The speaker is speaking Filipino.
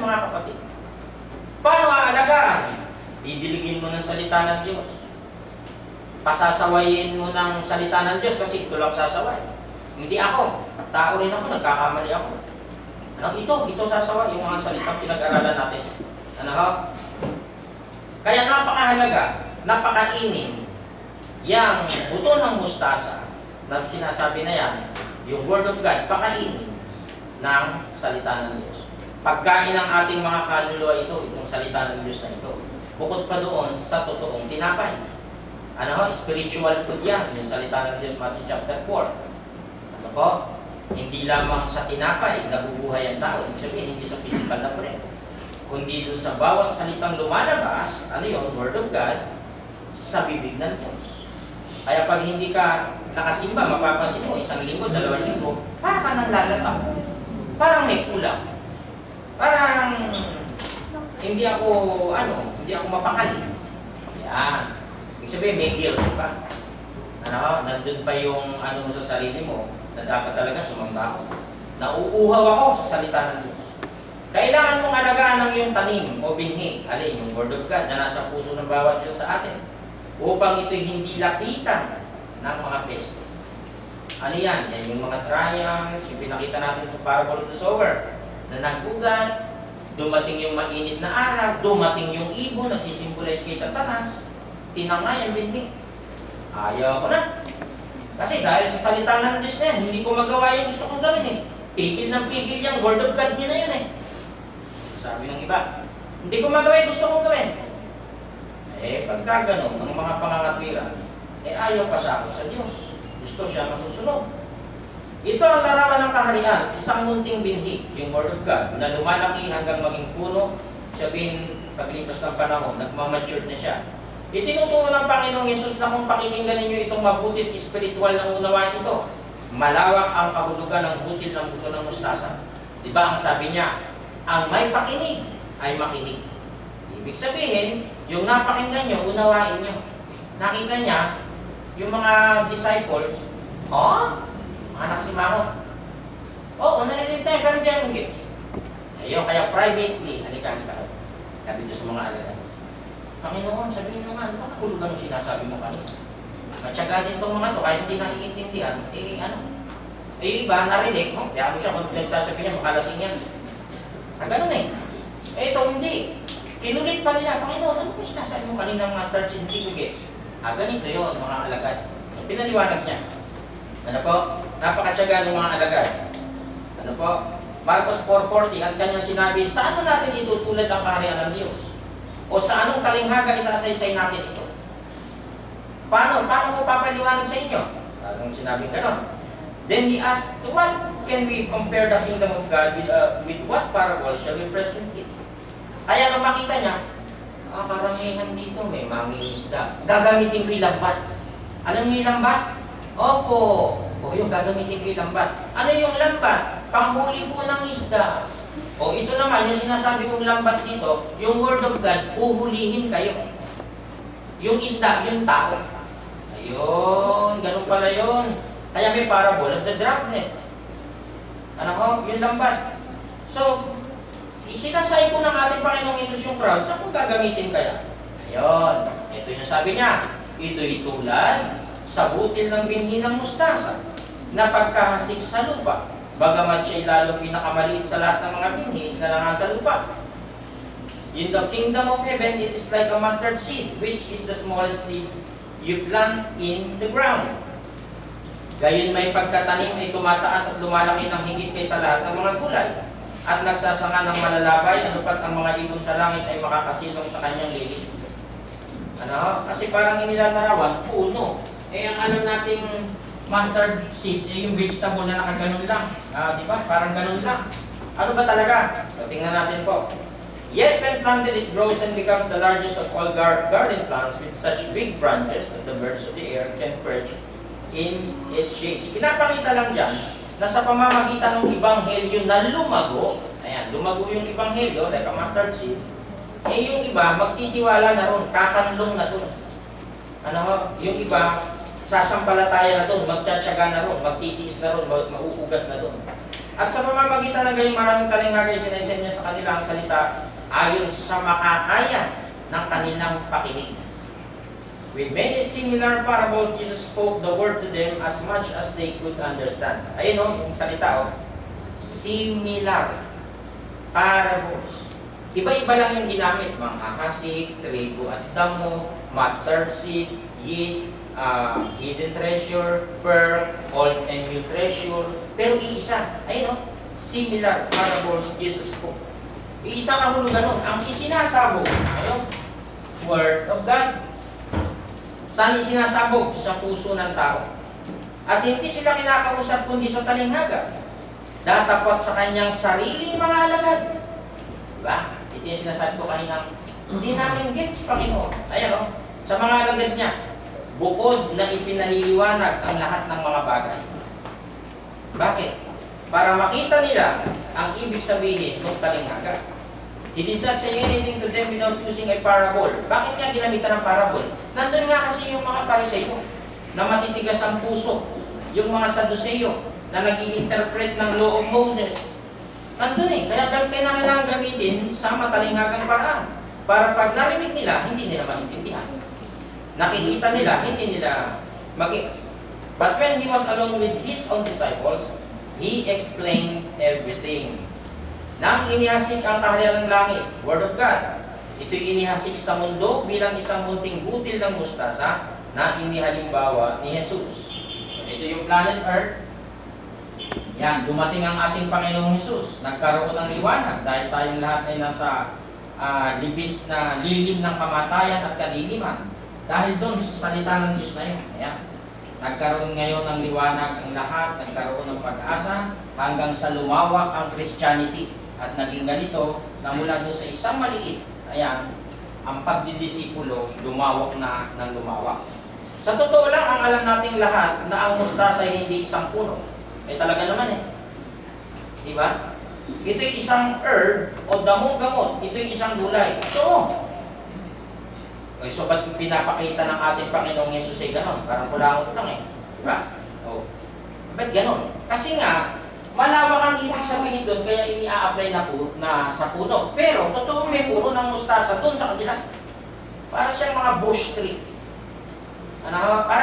natin mga kapatid. Paano aalagaan? Didiligin mo ng salita ng Diyos. Pasasawayin mo ng salita ng Diyos kasi ito lang sasaway. Hindi ako. Tao rin ako, nagkakamali ako. Ano? Ito sasaway yung mga salitang pinag-aralan natin. Ano ho? Kaya napakahalaga, napakainin, yang buto ng mustasa na sinasabi na yan, yung Word of God, pakainin ng salita ng Diyos. Pagkain ng ating mga kaluluwa itong salita ng Diyos na ito. Bukod pa doon sa totoong tinapay. Ano ho? Spiritual food yan, yung salita ng Diyos, Matthew chapter 4. Ano po? Hindi lamang sa tinapay nabubuhay ang tao, ibig sabihin, hindi sa physical na bread. Kundi doon sa bawat salitang lumalabas, ano yun, Word of God, sa bibig ng Diyos. Kaya pag hindi ka nakasimba, mapapansin mo, 1 linggo, 2 linggo, parang ka nang lalatap. Parang may kulang. Parang hindi ako mapakali. Yan. Ibig sabihin, may guilt pa. Ano, nandun pa yung ano mo sa sarili mo, na dapat talaga sumamba ako. Nauuhaw ako sa salita ng Diyos. Kailangan mong alagaan ng iyong tanim o binhi, alin, yung Word of God na nasa puso ng bawat Diyos sa atin, upang ito hindi lapitan ng mga peste. Ano yan? Yan yung mga triumphs, yung pinakita natin sa parable of the sower, na nag-ugat, dumating yung mainit na araw, dumating yung ibon, nagsisimbolize kay Satanas, tinangay ang binhi. Ayaw ko na. Kasi dahil sa salita ng Diyos na yan, hindi ko magawa yung gusto kong gawin eh. Pigil ng pigil yan, Word of God yun na yun eh. Sabi ng iba, hindi ko magawa yung gusto kong gawin. Eh, pagka ganun, ng mga pangangatwiran, eh ayaw pa siya ako sa Diyos. Gusto siya masusunod. Ito ang larawan ng kaharian, isang munting binhi, yung Word of God, na lumalaki hanggang maging puno, sabihin, paglipas ng panahon, nagmamature na siya. Itinuturo ng Panginoong Yesus na kung pakikinggan ninyo itong mabutit espiritual na unawain ito, malawak ang kahulugan ng butil ng buto ng mustasa. Diba ang sabi niya, ang may pakinig ay makinig. Ibig sabihin, yung napakinggan nyo, unawain nyo. Nakita niya, yung mga disciples, anak si Maro. Narinig tayo, pero di ang gets. Ayun, kaya privately, halika. Sabi ko sa mga alaga, Panginoon, sabihin mo nga, baka hulugan yung sinasabi mo kanina. Matyaga din itong mga to, kahit hindi naiintindihan, iba, narinig, kaya mo siya kung nagsasabi niya, makalasing yan. Ganun eh. Ito hindi. Kinulit pa nila, Panginoon, ano po sinasabi mo kanina mga start hindi ko gets? Ganito yun, mga alagad. So, pinaliwanag niya. Ano po? Napakatyaga ng mga alagad. Ano po? Marcos 4:40, at kanyang sinabi, sa ano natin itutulad ang kaharian ng Diyos? O sa anong talinghaga isasaysay natin ito? Paano ko papaliwanag sa inyo? Anong sinabing ganon? Then he asked, to what can we compare the kingdom of God with what parable shall we present it? Kaya nung makita niya, karamihan dito may mangingisda. Gagamitin ko yung lambat. Alam niyo yung lambat? Opo. Yung gagamitin ko yung lambat. Ano yung lambat? Panghuli po ng isda. Ito naman, yung sinasabi kong lambat dito, yung Word of God, uhulihin kayo. Yung isda, yung tao. Ayun, ganun pala yun. Kaya may parable of the dragnet. Ano ko? Yung lambat. So, isinasay ko ng ating Panginoong Yesus yung crowd, saan kung gagamitin kaya? Ayun, ito yung sabi niya, ito'y tulad sa butil ng binhi ng mustasa na pagkahasik sa lupa, bagamat siya'y lalong pinakamaliit sa lahat ng mga binhi na nasa lupa. In the kingdom of heaven, it is like a mustard seed, which is the smallest seed you plant in the ground. Gayon may pagkatanim ay tumataas at lumalaki ng higit kaysa lahat ng mga gulay. At nagsasanga ng malalabay, anupat ang mga ibon sa langit ay makakasilong sa kanyang lilis. Kasi parang inilalarawan, puno. Ang ano nating mustard seeds, yung vegetable na nakaganon lang. Di ba? Parang ganon lang. Ano ba talaga? So, tingnan natin po. Yet when planted, it grows and becomes the largest of all garden plants with such big branches that the birds of the air can perch in its shades. Pinapakita lang dyan na sa pamamagitan ng ibanghelyo na lumago, lumago yung ibanghelyo, like a mustard seed, yung iba, magtitiwala na ron, kakanlong na doon. Yung iba, sasampalataya na doon, magtsatsaga na ron, magtitiis na ron, mauugat na doon. At sa pamamagitan ng gayong maraming talinghaga, sinaysen niya sa kanila ang salita ayon sa makakaya ng kanilang pakinig. With many similar parables, Jesus spoke the word to them as much as they could understand. Ayun o, yung salita o. Similar parables. Iba-iba lang yung ginamit. Mga akasik, trigo at damo, mustard seed, yeast, hidden treasure, pearl, old and new treasure. Pero iisa. Ayun o, similar parables Jesus spoke. Iisa kahulugan nun. Ang isinasabog, ayun, Word of God. Saan sinasabog? Sa puso ng tao. At hindi sila kinakausap kundi sa talinghaga. Datapat sa kanyang sariling mga alagad. Diba? Ito yung sinasabi ko kanina. Hindi namin gets, Panginoon. Ayan o. Sa mga alagad niya, bukod na ipinaliliwanag ang lahat ng mga bagay. Bakit? Para makita nila ang ibig sabihin ng talinghaga. He did not say anything to them without using a parable. Bakit nga ginamitan ng parable? Nandun nga kasi yung mga Pariseo na matitigas ang puso. Yung mga Saduceo na nag-i-interpret ng law of Moses. Nandun eh. Kaya kailangan gamitin sa matalinghagang paraan. Para pag narinig nila, hindi nila maintindihan. Nakikita nila, hindi nila mag-gets. But when he was alone with his own disciples, he explained everything. Nang inihasik ang kaharian ng langit, Word of God, ito'y inihasik sa mundo bilang isang munting butil ng mustasa na inihalimbawa ni Jesus. Ito yung planet Earth. Yan, dumating ang ating Panginoong Jesus. Nagkaroon ng liwanag dahil tayong lahat ay nasa libis na lilim ng kamatayan at kadiliman. Dahil doon sa salita ng Diyos na yun. Ayan. Nagkaroon ngayon ng liwanag ang lahat, nagkaroon ng pag-asa hanggang sa lumawak ang Christianity. At naging ganito na mula doon sa isang maliit, ayan, ang pagdidisipulo lumawak na ng lumawak. Sa totoo lang, ang alam nating lahat na ang mustasa ay hindi isang puno. Eh talaga naman eh. Diba? Ito'y isang herb o damong gamot. Ito'y isang gulay. Ito. So ba't pinapakita ng ating Panginoong Yesus ay ganon? Parang kulangot lang eh. Diba? O. Ba't ganon? Kasi nga, malawak ang ibig sabihin doon, kaya ini-a-apply na sa puno. Pero, totoo may puno ng mustasa doon sa kanila. Para siyang mga bush tree. Ano, para